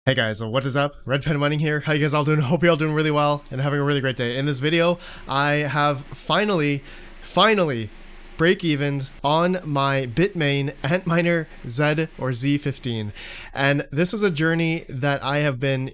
Hey guys, what is up? RedPandaMining here. How you guys all doing? Hope you all doing really well and having a really great day. In this video, I have finally break-evened on my Bitmain Antminer Z15. And this is a journey that I have been,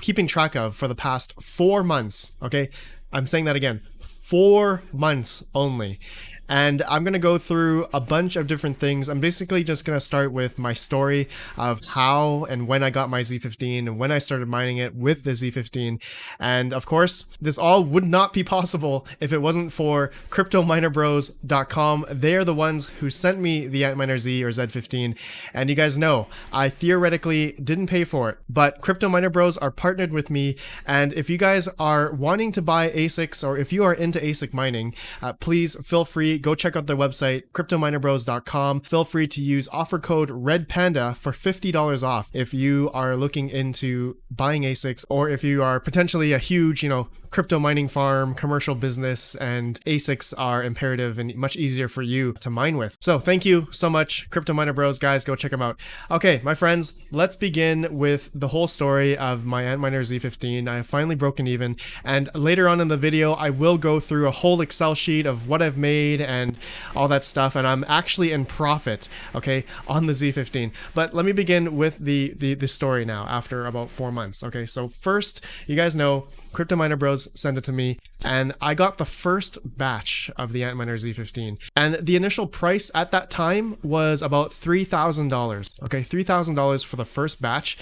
keeping track of for the past 4 months, okay? I'm saying that again, 4 months only. And I'm going to go through a bunch of different things. I'm basically just going to start with my story of how and when I got my Z15 and when I started mining it with the Z15. And of course, this all would not be possible if it wasn't for CryptoMinerBros.com. They are the ones who sent me the Antminer Z or Z15. And you guys know, I theoretically didn't pay for it, but Crypto Miner Bros are partnered with me. And if you guys are wanting to buy ASICs, or if you are into ASIC mining, please feel free. Go check out their website, CryptoMinerBros.com. Feel free to use offer code RedPanda for $50 off if you are looking into buying ASICs, or if you are potentially a huge, crypto mining farm, commercial business, and ASICs are imperative and much easier for you to mine with. So thank you so much, Crypto Miner Bros, guys. Go check them out. Okay, my friends, let's begin with the whole story of my Antminer Z15. I have finally broken even, and later on in the video, I will go through a whole Excel sheet of what I've made and all that stuff, and I'm actually in profit, okay, on the Z15. But let me begin with the story now after about 4 months. Okay, so first, you guys know, Crypto Miner Bros sent it to me, and I got the first batch of the Antminer Z15. And the initial price at that time was about $3,000. Okay, $3,000 for the first batch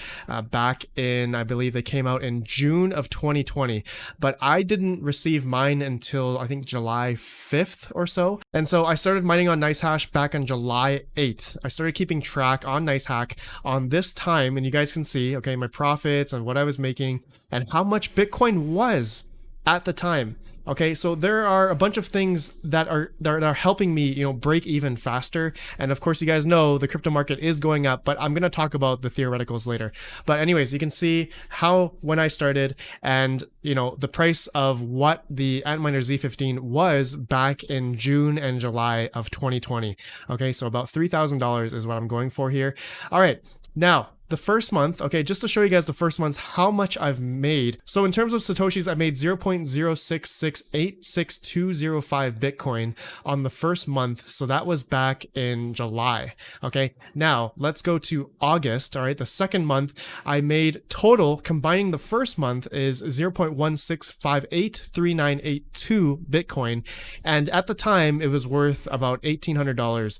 back in, I believe they came out in June of 2020. But I didn't receive mine until I think July 5th or so. And so I started mining on NiceHash back on July 8th. I started keeping track on NiceHash on this time, and you guys can see, okay, my profits and what I was making and how much Bitcoin was at the time. Okay, so there are a bunch of things that are helping me, break even faster. And of course, you guys know the crypto market is going up, but I'm going to talk about the theoreticals later. But anyways, you can see how when I started and, the price of what the Antminer Z15 was back in June and July of 2020. Okay, so about $3,000 is what I'm going for here. All right, now, the first month, okay, just to show you guys the first month, how much I've made. So in terms of Satoshis, I made 0.066866205 Bitcoin on the first month. So that was back in July. Okay, now let's go to August. All right, the second month, I made total, combining the first month, is 0.16583982 Bitcoin. And at the time, it was worth about $1,800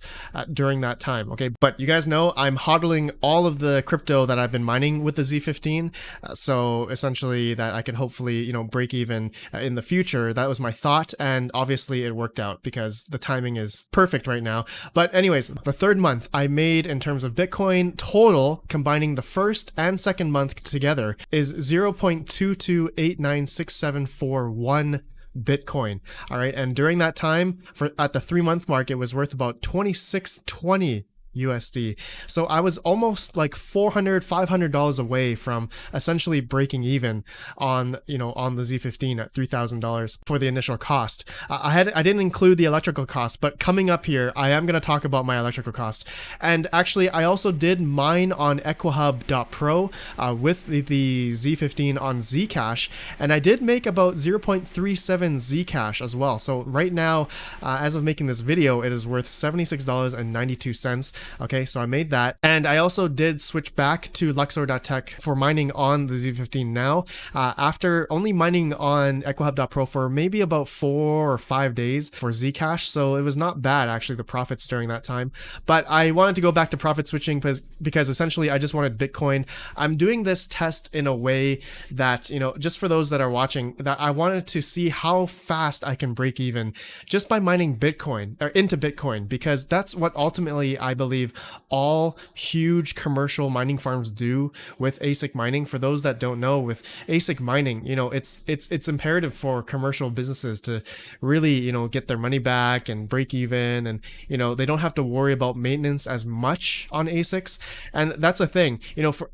during that time. Okay, but you guys know I'm hodling all of the crypto that I've been mining with the Z15, so essentially that I can hopefully break even in the future. That was my thought, and obviously it worked out because the timing is perfect right now. But anyways, the third month I made in terms of Bitcoin total, combining the first and second month together, is 0.22896741 Bitcoin. All right, and during that time, at the 3-month mark, it was worth about 2620 USD. So I was almost like $400-$500 away from essentially breaking even on on the Z15 at $3,000 for the initial cost. I didn't include the electrical cost, but coming up here I am going to talk about my electrical cost. And actually I also did mine on equihub.pro with the Z15 on Zcash, and I did make about 0.37 Zcash as well. So right now, as of making this video, it is worth $76.92. Okay, so I made that. And I also did switch back to Luxor.tech for mining on the Z15 now, after only mining on equihub.pro for maybe about 4 or 5 days for Zcash. So it was not bad, actually, the profits during that time. But I wanted to go back to profit switching because essentially I just wanted Bitcoin. I'm doing this test in a way that, just for those that are watching, that I wanted to see how fast I can break even just by mining Bitcoin, or into Bitcoin, because that's what ultimately I believe all huge commercial mining farms do with ASIC mining. For those that don't know, with ASIC mining, it's imperative for commercial businesses to really, get their money back and break even, and they don't have to worry about maintenance as much on ASICs. And that's a thing,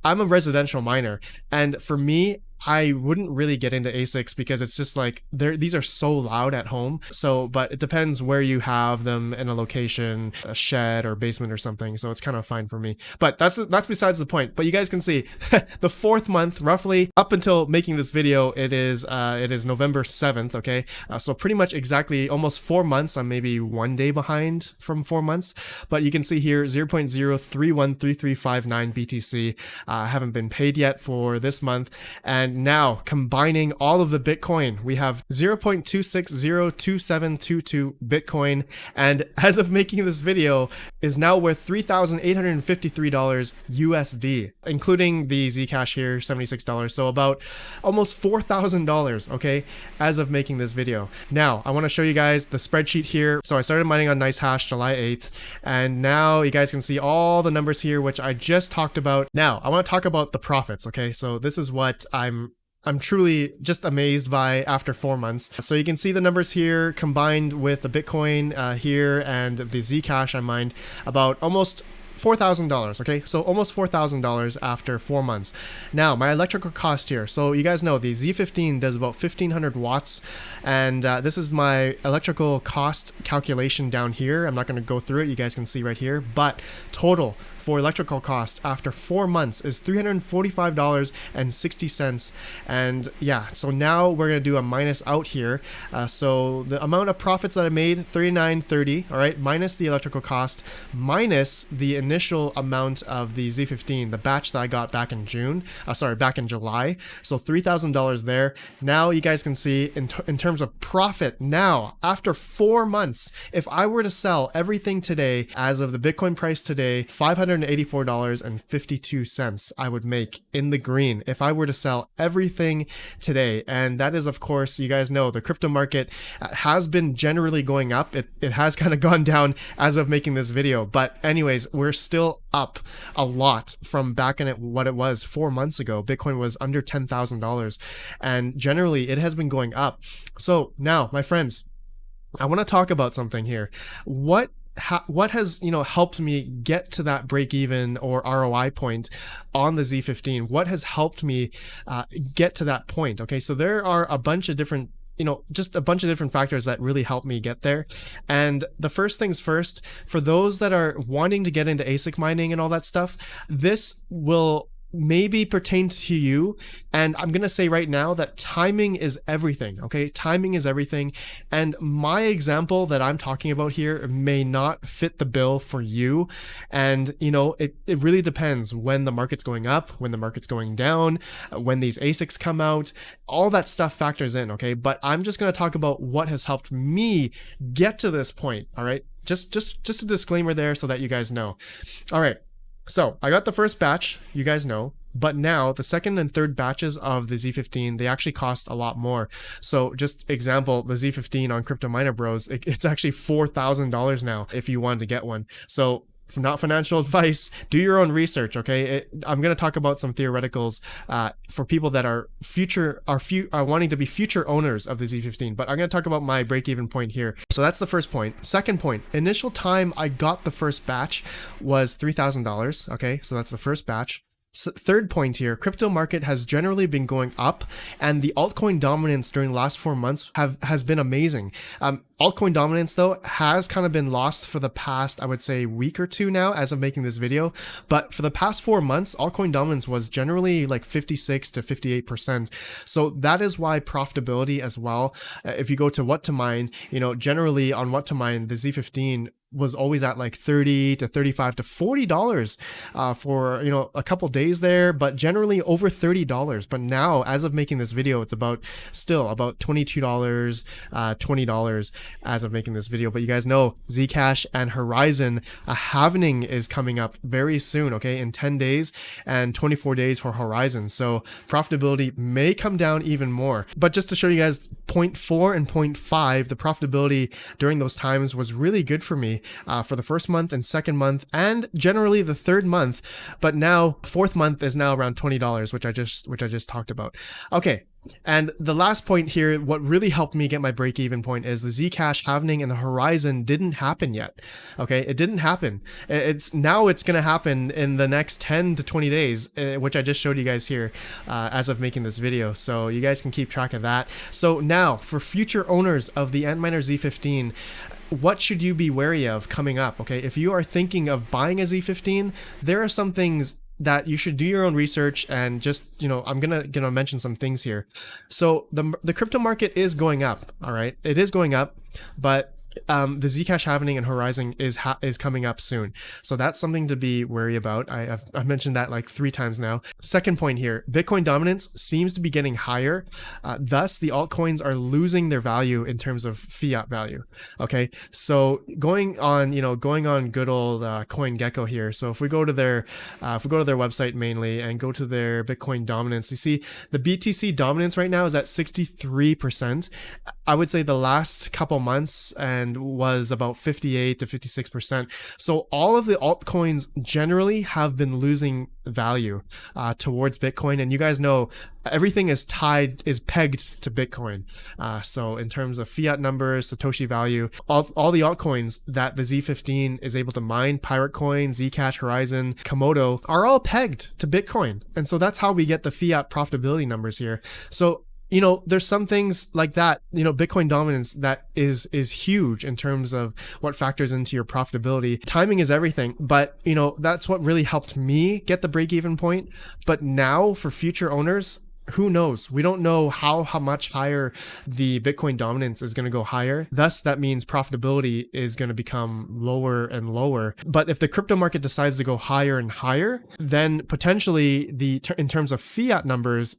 I'm a residential miner, and for me, I wouldn't really get into ASICs because it's just like these are so loud at home. So, but it depends where you have them in a location, a shed or basement or something. So it's kind of fine for me. But that's besides the point. But you guys can see the 4th month, roughly up until making this video, it is November 7th. Okay, so pretty much exactly almost 4 months. I'm maybe 1 day behind from 4 months. But you can see here 0.0313359 BTC. Haven't been paid yet for this month. And now combining all of the Bitcoin, we have 0.2602722 Bitcoin. And as of making this video, is now worth $3,853 USD, including the Zcash here, $76. So about almost $4,000, okay, as of making this video. Now, I want to show you guys the spreadsheet here. So I started mining on NiceHash July 8th, and now you guys can see all the numbers here, which I just talked about. Now, I want to talk about the profits, okay? So this is what I'm truly just amazed by after 4 months. So you can see the numbers here combined with the Bitcoin here and the Zcash I mined, about almost $4,000, okay? So almost $4,000 after 4 months. Now, my electrical cost here. So you guys know the Z15 does about 1,500 watts, and this is my electrical cost calculation down here. I'm not going to go through it. You guys can see right here, but total for electrical cost after 4 months is $345.60. And yeah, so now we're going to do a minus out here. So the amount of profits that I made, $39.30, all right, minus the electrical cost, minus the initial amount of the Z15, the batch that I got back in back in July. So $3,000 there. Now you guys can see in terms of profit now, after 4 months, if I were to sell everything today, as of the Bitcoin price today, $584.52 I would make in the green if I were to sell everything today. And that is, of course, you guys know the crypto market has been generally going up. It has kind of gone down as of making this video. But anyways, we're still up a lot from back in what it was 4 months ago. Bitcoin was under $10,000, and generally it has been going up. So now, my friends, I want to talk about something here. What has helped me get to that break even or ROI point on the Z15? What has helped me get to that point? Okay, so there are a bunch of different just a bunch of different factors that really helped me get there. And the first things first, for those that are wanting to get into ASIC mining and all that stuff, this will maybe pertain to you. And I'm going to say right now that timing is everything. Okay. Timing is everything. And my example that I'm talking about here may not fit the bill for you. And it really depends when the market's going up, when the market's going down, when these ASICs come out, all that stuff factors in. Okay. But I'm just going to talk about what has helped me get to this point. All right. Just a disclaimer there so that you guys know. All right. So I got the first batch, you guys know, but now the second and third batches of the Z15, they actually cost a lot more. So just example, the Z15 on Crypto Miner Bros, it's actually $4,000 now if you wanted to get one. So not financial advice, do your own research, okay? I'm going to talk about some theoreticals for people that are wanting to be future owners of the Z15, but I'm going to talk about my break-even point here. So that's the first point. Second point, initial time I got the first batch was $3,000, okay? So that's the first batch. Third point here, crypto market has generally been going up, and the altcoin dominance during the last 4 months has been amazing. Altcoin dominance, though, has kind of been lost for the past, I would say, week or two now as of making this video. But for the past 4 months, altcoin dominance was generally like 56 to 58%. So that is why profitability as well, if you go to what to mine, generally on what to mine, the Z15 was always at like $30 to $35 to $40 for a couple days there, but generally over $30. But now, as of making this video, it's still about $22, $20 as of making this video. But you guys know Zcash and Horizon, a halvening is coming up very soon, okay, in 10 days and 24 days for Horizon. So profitability may come down even more. But just to show you guys, 0.4 and 0.5, the profitability during those times was really good for me for the first month and second month, and generally the third month. But now fourth month is now around $20, which I just talked about. Okay, And the last point here, what really helped me get my break-even point is the Zcash halvening and the horizon didn't happen yet. Okay, it didn't happen. It's going to happen in the next 10 to 20 days, which I just showed you guys here as of making this video. So you guys can keep track of that. So now, for future owners of the Antminer Z15, what should you be wary of coming up? Okay, if you are thinking of buying a Z15, there are some things that you should do your own research and just, I'm gonna mention some things here. So the crypto market is going up, all right? It is going up, but the Zcash halvening and horizon is coming up soon. So that's something to be wary about. I've mentioned that like 3 times now. Second point here, Bitcoin dominance seems to be getting higher. Thus, the altcoins are losing their value in terms of fiat value. Okay, so going on good old CoinGecko here. So if we go to their website mainly and go to their Bitcoin dominance, you see the BTC dominance right now is at 63%. I would say the last couple months and was about 58 to 56%. So all of the altcoins generally have been losing value towards Bitcoin. And you guys know everything is pegged to Bitcoin. So in terms of fiat numbers, satoshi value, all the altcoins that the Z15 is able to mine, Pirate Coin, Zcash, Horizon, Komodo, are all pegged to Bitcoin. And so that's how we get the fiat profitability numbers here. So there's some things like that, Bitcoin dominance that is huge in terms of what factors into your profitability. Timing is everything, but that's what really helped me get the break-even point. But now for future owners, who knows? We don't know how much higher the Bitcoin dominance is going to go higher. Thus, that means profitability is going to become lower and lower. But if the crypto market decides to go higher and higher, then potentially in terms of fiat numbers,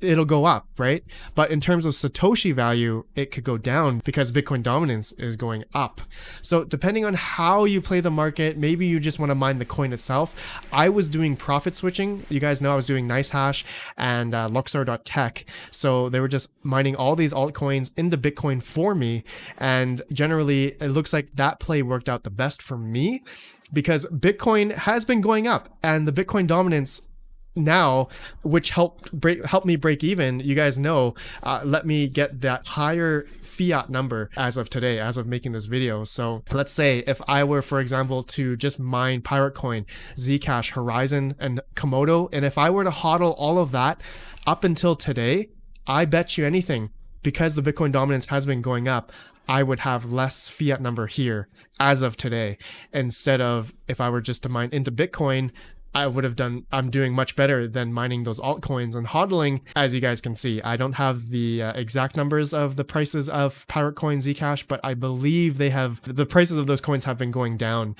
it'll go up, right? But in terms of Satoshi value, it could go down because Bitcoin dominance is going up. So depending on how you play the market, maybe you just want to mine the coin itself. I was doing profit switching. You guys know I was doing NiceHash and Luxor.tech. So they were just mining all these altcoins into Bitcoin for me. And generally, it looks like that play worked out the best for me because Bitcoin has been going up and the Bitcoin dominance now, which helped me break even, you guys know, let me get that higher fiat number as of today, as of making this video. So let's say if I were, for example, to just mine Pirate Coin, Zcash, Horizon, and Komodo, and if I were to hodl all of that up until today, I bet you anything, because the Bitcoin dominance has been going up, I would have less fiat number here as of today, instead of if I were just to mine into Bitcoin, I'm doing much better than mining those altcoins and hodling. As you guys can see, I don't have the exact numbers of the prices of Pirate Coin, Zcash, but I believe the prices of those coins have been going down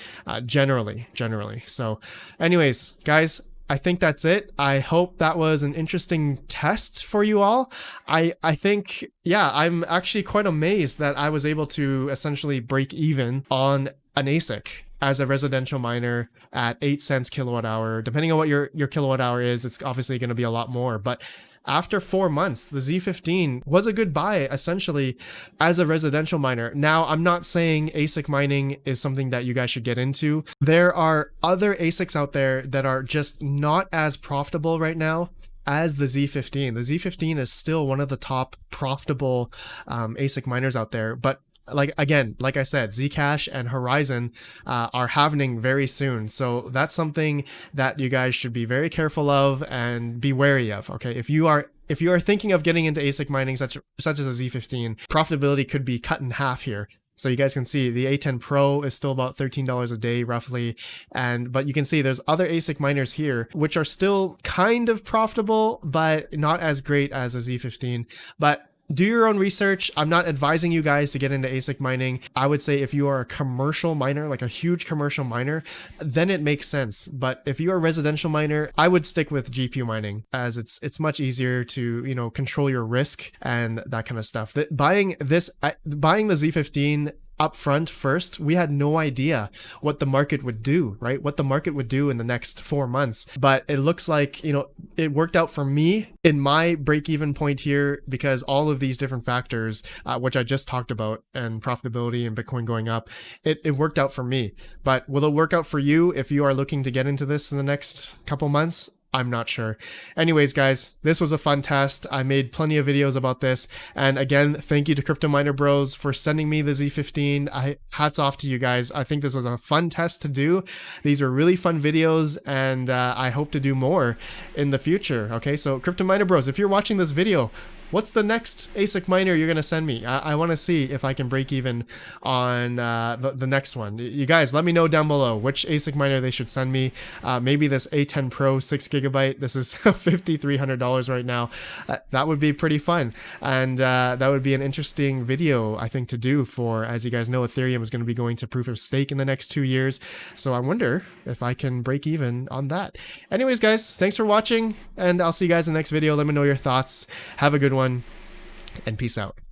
generally. So anyways, guys, I think that's it. I hope that was an interesting test for you all. I think, yeah, I'm actually quite amazed that I was able to essentially break even on an ASIC as a residential miner at 8 cents kilowatt hour. Depending on what your kilowatt hour is, it's obviously going to be a lot more. But after 4 months, the Z15 was a good buy, essentially, as a residential miner. Now, I'm not saying ASIC mining is something that you guys should get into. There are other ASICs out there that are just not as profitable right now as the Z15. The Z15 is still one of the top profitable ASIC miners out there. But like I said, Zcash and Horizon are halvening very soon. So that's something that you guys should be very careful of and be wary of. Okay, if you are thinking of getting into ASIC mining such as a Z15, profitability could be cut in half here. So you guys can see the A10 Pro is still about $13 a day roughly. But you can see there's other ASIC miners here, which are still kind of profitable, but not as great as a Z15. But do your own research. I'm not advising you guys to get into ASIC mining. I would say if you are a commercial miner, like a huge commercial miner, then it makes sense. But if you are a residential miner, I would stick with GPU mining, as it's much easier to, control your risk and that kind of stuff. Buying the Z15 up front first, we had no idea what the market would do, right? What the market would do in the next 4 months. But it looks like, it worked out for me in my break-even point here, because all of these different factors, which I just talked about, and profitability and Bitcoin going up, it worked out for me. But will it work out for you if you are looking to get into this in the next couple months? I'm not sure. Anyways, guys, this was a fun test. I made plenty of videos about this. And again, thank you to Crypto Miner Bros for sending me the Z15. Hats off to you guys. I think this was a fun test to do. These were really fun videos, and I hope to do more in the future. Okay, so Crypto Miner Bros, if you're watching this video, what's the next ASIC miner you're going to send me? I want to see if I can break even on the next one. You guys, let me know down below which ASIC miner they should send me. Maybe this A10 Pro 6GB. This is $5,300 right now. That would be pretty fun. And that would be an interesting video, I think, to do for, as you guys know, Ethereum is going to be going to proof of stake in the next 2 years. So I wonder if I can break even on that. Anyways, guys, thanks for watching, and I'll see you guys in the next video. Let me know your thoughts. Have a good one, and peace out.